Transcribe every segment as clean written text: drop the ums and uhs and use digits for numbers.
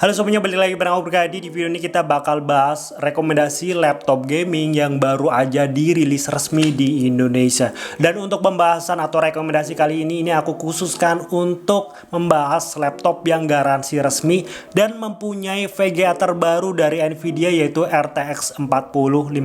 Halo semuanya, balik lagi bareng aku Brigadi. Di video ini kita bakal bahas rekomendasi laptop gaming yang baru aja dirilis resmi di Indonesia. Dan untuk pembahasan atau rekomendasi kali ini aku khususkan untuk membahas laptop yang garansi resmi dan mempunyai VGA terbaru dari Nvidia, yaitu RTX 4050.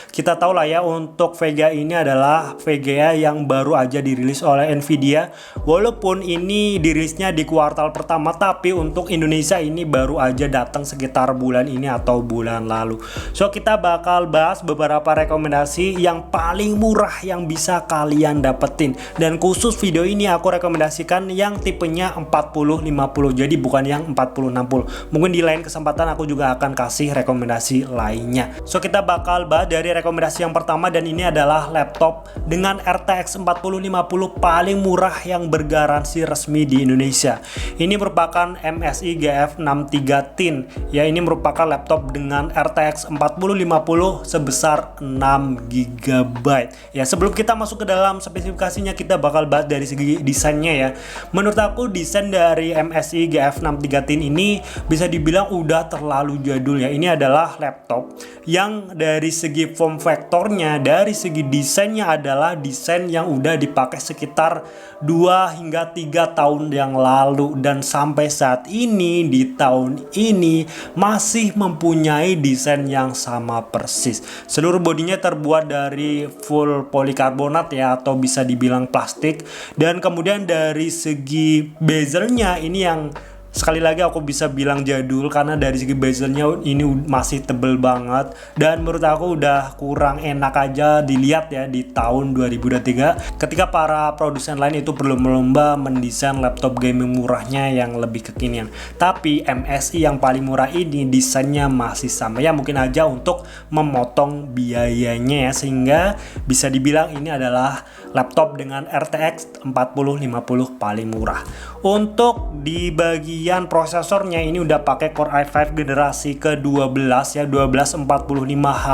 Kita tahu lah ya, untuk VGA ini adalah VGA yang baru aja dirilis oleh Nvidia. Walaupun ini dirilisnya di kuartal pertama, tapi untuk Indonesia ini baru aja datang sekitar bulan ini atau bulan lalu. So kita bakal bahas beberapa rekomendasi yang paling murah yang bisa kalian dapetin. Dan khusus video ini aku rekomendasikan yang tipenya 4050, jadi bukan yang 4060. Mungkin di lain kesempatan aku juga akan kasih rekomendasi lainnya. So kita bakal bahas dari rekomendasi yang pertama, dan ini adalah laptop dengan RTX 4050 paling murah yang bergaransi resmi di Indonesia. Ini merupakan MSI GF 63 Tin. Ya, ini merupakan laptop dengan RTX 4050 sebesar 6 GB. Ya, sebelum kita masuk ke dalam spesifikasinya, kita bakal bahas dari segi desainnya ya. Menurut aku desain dari MSI GF 63 Tin ini bisa dibilang udah terlalu jadul ya. Ini adalah laptop yang dari segi form factornya, dari segi desainnya adalah desain yang udah dipakai sekitar 2 hingga 3 tahun yang lalu, dan sampai saat ini di tahun ini masih mempunyai desain yang sama persis. Seluruh bodinya terbuat dari full polikarbonat ya, atau bisa dibilang plastik. Dan kemudian dari segi bezelnya ini yang sekali lagi aku bisa bilang jadul, karena dari segi bezelnya ini masih tebel banget, dan menurut aku udah kurang enak aja dilihat ya di tahun 2023 ketika para produsen lain itu berlomba-lomba mendesain laptop gaming murahnya yang lebih kekinian. Tapi MSI yang paling murah ini desainnya masih sama ya, mungkin aja untuk memotong biayanya ya, sehingga bisa dibilang ini adalah laptop dengan RTX 4050 paling murah. Untuk di bagian prosesornya ini udah pakai Core i5 generasi ke-12 ya, 1245H.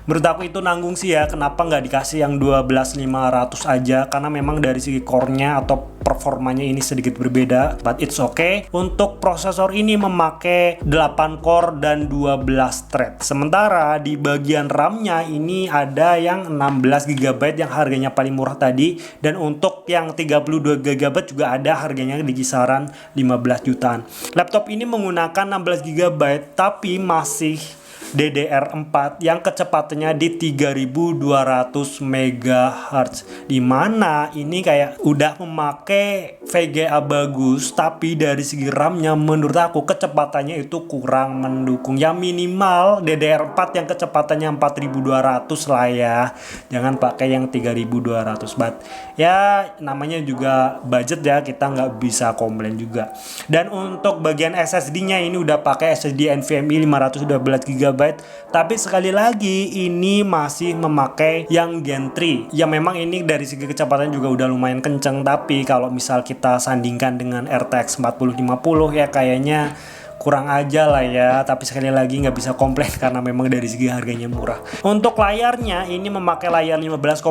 Menurut aku itu nanggung sih ya, kenapa nggak dikasih yang 12500 aja, karena memang dari segi core-nya atau performanya ini sedikit berbeda, but it's okay. Untuk prosesor ini memakai 8 core dan 12 thread. Sementara di bagian RAM-nya ini ada yang 16 GB yang harganya paling murah tadi, dan untuk yang 32 GB juga ada, harganya di kisaran 15 jutaan. Laptop ini menggunakan 16 GB tapi masih DDR4 yang kecepatannya di 3200 MHz, dimana ini kayak udah memakai VGA bagus, tapi dari segi RAM-nya menurut aku kecepatannya itu kurang mendukung ya. Minimal DDR4 yang kecepatannya 4200 lah ya, jangan pakai yang 3200 bat. Ya namanya juga budget ya, kita nggak bisa komplain juga. Dan untuk bagian SSD-nya ini udah pakai SSD NVMe 512 GB, tapi sekali lagi ini masih memakai yang Gen 3. Ya memang ini dari segi kecepatan juga udah lumayan kenceng, tapi kalau misal kita sandingkan dengan RTX 4050 ya kayaknya kurang aja lah ya. Tapi sekali lagi nggak bisa komplain karena memang dari segi harganya murah. Untuk layarnya ini memakai layar 15,6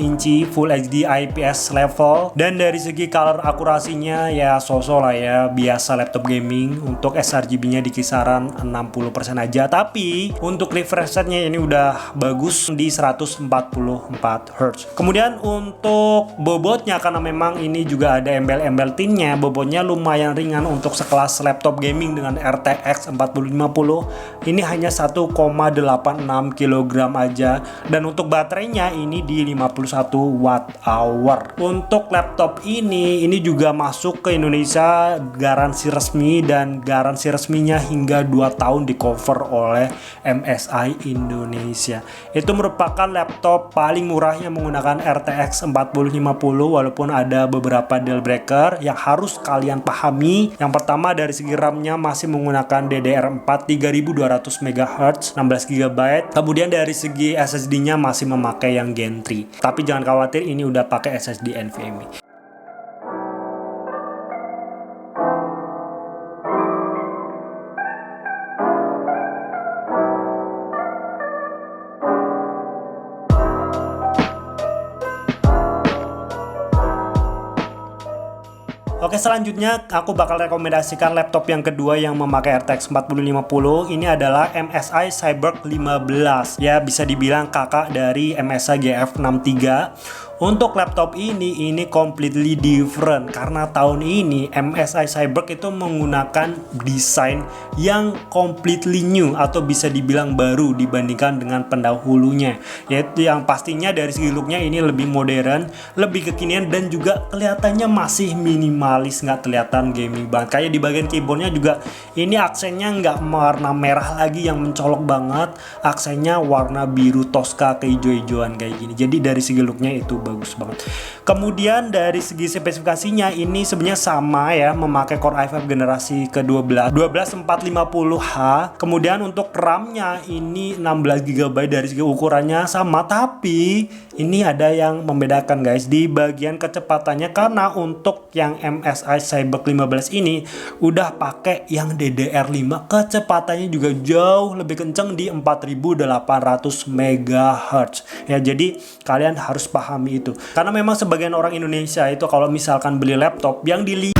inci Full HD IPS level, dan dari segi color akurasinya ya so-so lah ya, biasa laptop gaming. Untuk sRGB-nya di kisaran 60% aja, tapi untuk refresh rate-nya ini udah bagus di 144 Hz. Kemudian untuk bobotnya, karena memang ini juga ada embel-embel tinnya, bobotnya lumayan ringan untuk sekelas laptop gaming dengan RTX 4050. Ini hanya 1,86 kg aja, dan untuk baterainya ini di 51 Wh. Untuk laptop ini juga masuk ke Indonesia garansi resmi, dan garansi resminya hingga 2 tahun di cover oleh MSI Indonesia. Itu merupakan laptop paling murah yang menggunakan RTX 4050, walaupun ada beberapa deal breaker yang harus kalian pahami. Yang pertama, dari segi RAM-nya masih menggunakan DDR4 3200 MHz 16 GB. Kemudian dari segi SSD-nya masih memakai yang Gen 3. Tapi jangan khawatir, ini udah pakai SSD NVMe. Oke, selanjutnya aku bakal rekomendasikan laptop yang kedua yang memakai RTX 4050. Ini adalah MSI Cyberk 15. Ya, bisa dibilang kakak dari MSI GF63. Untuk laptop ini completely different karena tahun ini MSI Cyberk itu menggunakan desain yang completely new atau bisa dibilang baru dibandingkan dengan pendahulunya, yaitu yang pastinya dari segi looknya ini lebih modern, lebih kekinian, dan juga kelihatannya masih minimalis, nggak kelihatan gaming banget. Kayak di bagian keyboardnya juga ini aksennya nggak warna merah lagi yang mencolok banget, aksennya warna biru Tosca keijo-ijoan kayak gini. Jadi dari segi looknya itu bagus banget. Kemudian dari segi spesifikasinya ini sebenarnya sama ya, memakai Core i5 generasi ke-12 12450H. Kemudian untuk RAM-nya ini 16 GB, dari segi ukurannya sama, tapi ini ada yang membedakan guys di bagian kecepatannya, karena untuk yang MSI Cyberk 15 ini udah pakai yang DDR5, kecepatannya juga jauh lebih kenceng di 4800 MHz ya. Jadi kalian harus pahami itu, karena memang sebagian orang Indonesia itu kalau misalkan beli laptop yang dilihat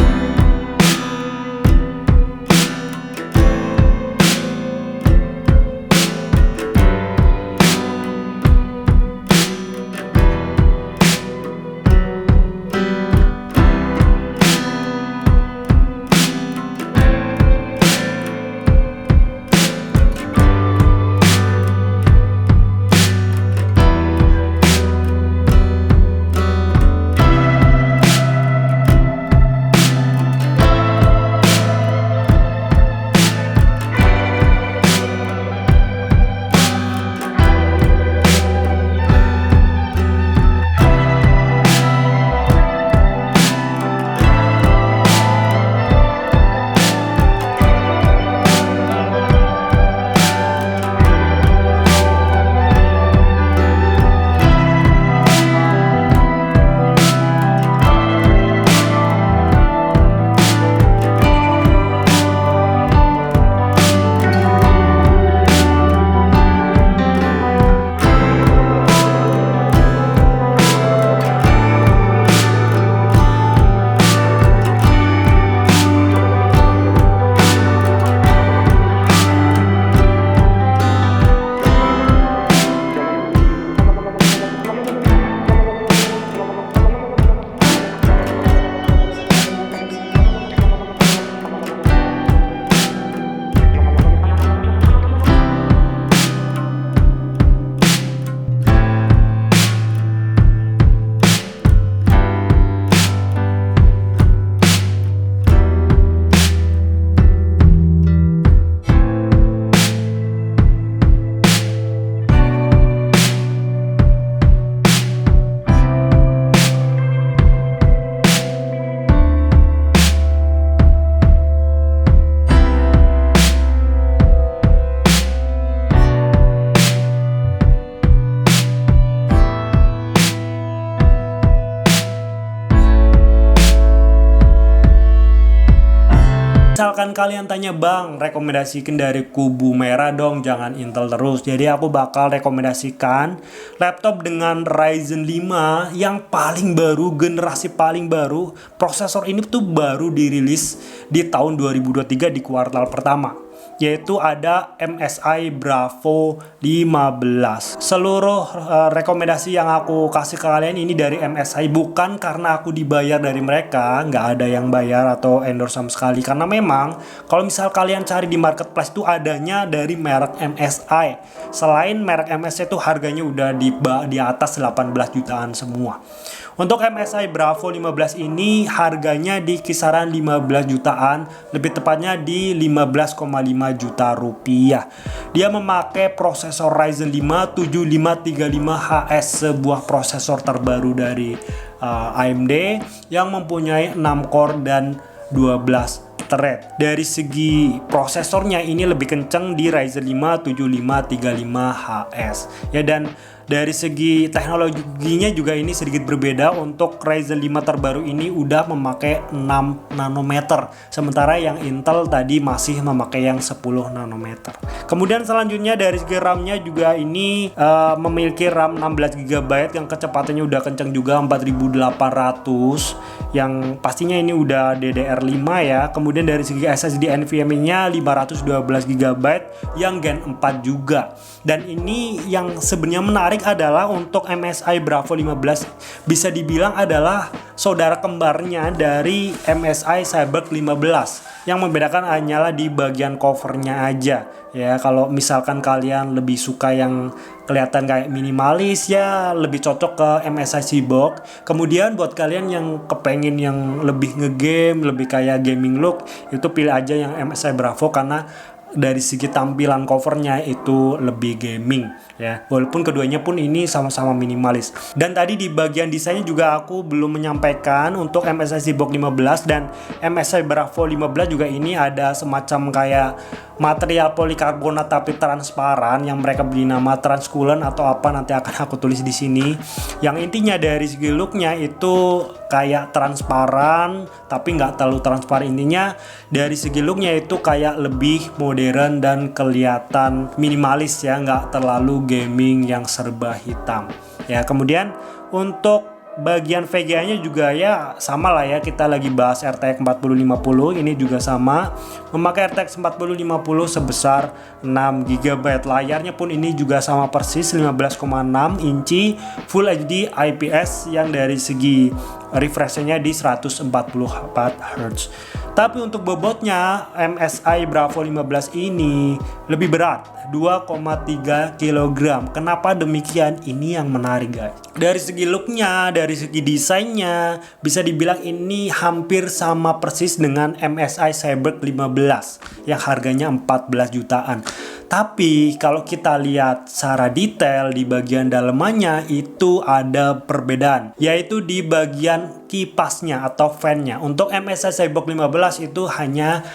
misalkan kalian tanya, bang, rekomendasikan dari kubu merah dong, jangan Intel terus. Jadi aku bakal rekomendasikan laptop dengan Ryzen 5 yang paling baru, generasi paling baru. Prosesor ini tuh baru dirilis di tahun 2023 di kuartal pertama, yaitu ada MSI Bravo 15. Seluruh rekomendasi yang aku kasih ke kalian ini dari MSI, bukan karena aku dibayar dari mereka, nggak ada yang bayar atau endorse sama sekali, karena memang kalau misal kalian cari di marketplace itu adanya dari merek MSI. Selain merek MSI itu harganya udah di atas 18 jutaan semua. Untuk MSI Bravo 15 ini harganya di kisaran 15 jutaan, lebih tepatnya di 15,5 juta rupiah. Dia memakai prosesor Ryzen 5 7535HS, sebuah prosesor terbaru dari AMD yang mempunyai 6 core dan 12 thread. Dari segi prosesornya ini lebih kenceng di Ryzen 5 7535HS ya, dan Dari segi teknologinya juga ini sedikit berbeda. Untuk Ryzen 5 terbaru ini udah memakai 6 nanometer, sementara yang Intel tadi masih memakai yang 10 nanometer. Kemudian selanjutnya dari segi RAM-nya juga ini memiliki RAM 16 GB yang kecepatannya udah kenceng juga, 4800, yang pastinya ini udah DDR5 ya. Kemudian dari segi SSD NVMe-nya 512 GB yang Gen 4 juga. Dan ini yang sebenarnya menarik adalah untuk MSI Bravo 15 bisa dibilang adalah saudara kembarnya dari MSI Cyberg 15. Yang membedakan hanyalah di bagian covernya aja ya. Kalau misalkan kalian lebih suka yang kelihatan kayak minimalis ya, lebih cocok ke MSI Cyborg. Kemudian buat kalian yang kepengen yang lebih ngegame, lebih kayak gaming look, itu pilih aja yang MSI Bravo karena dari segi tampilan covernya itu lebih gaming ya, walaupun keduanya pun ini sama-sama minimalis. Dan tadi di bagian desainnya juga aku belum menyampaikan untuk MSI Cyborg 15 dan MSI Bravo 15 juga ini ada semacam kayak material polikarbonat tapi transparan yang mereka beri nama transcoolant atau apa, nanti akan aku tulis di sini. Yang intinya dari segi looknya itu kayak transparan tapi nggak terlalu transparan. Intinya dari segi looknya itu kayak lebih modern dan kelihatan minimalis ya, nggak terlalu gaming yang serba hitam ya. Kemudian untuk bagian VGA-nya juga ya sama lah ya, kita lagi bahas RTX 4050, ini juga sama memakai RTX 4050 sebesar 6 GB. Layarnya pun ini juga sama persis 15,6 inci Full HD IPS yang dari segi refresh-nya di 144 Hz. Tapi untuk bobotnya MSI Bravo 15 ini lebih berat, 2,3 kg. Kenapa demikian? Ini yang menarik guys. Dari segi looknya, dari segi desainnya, bisa dibilang ini hampir sama persis dengan MSI Cyberg 15 yang harganya 14 jutaan. Tapi kalau kita lihat secara detail di bagian dalamannya itu ada perbedaan, yaitu di bagian kipasnya atau fan-nya. Untuk MSI Cyborg 15 itu hanya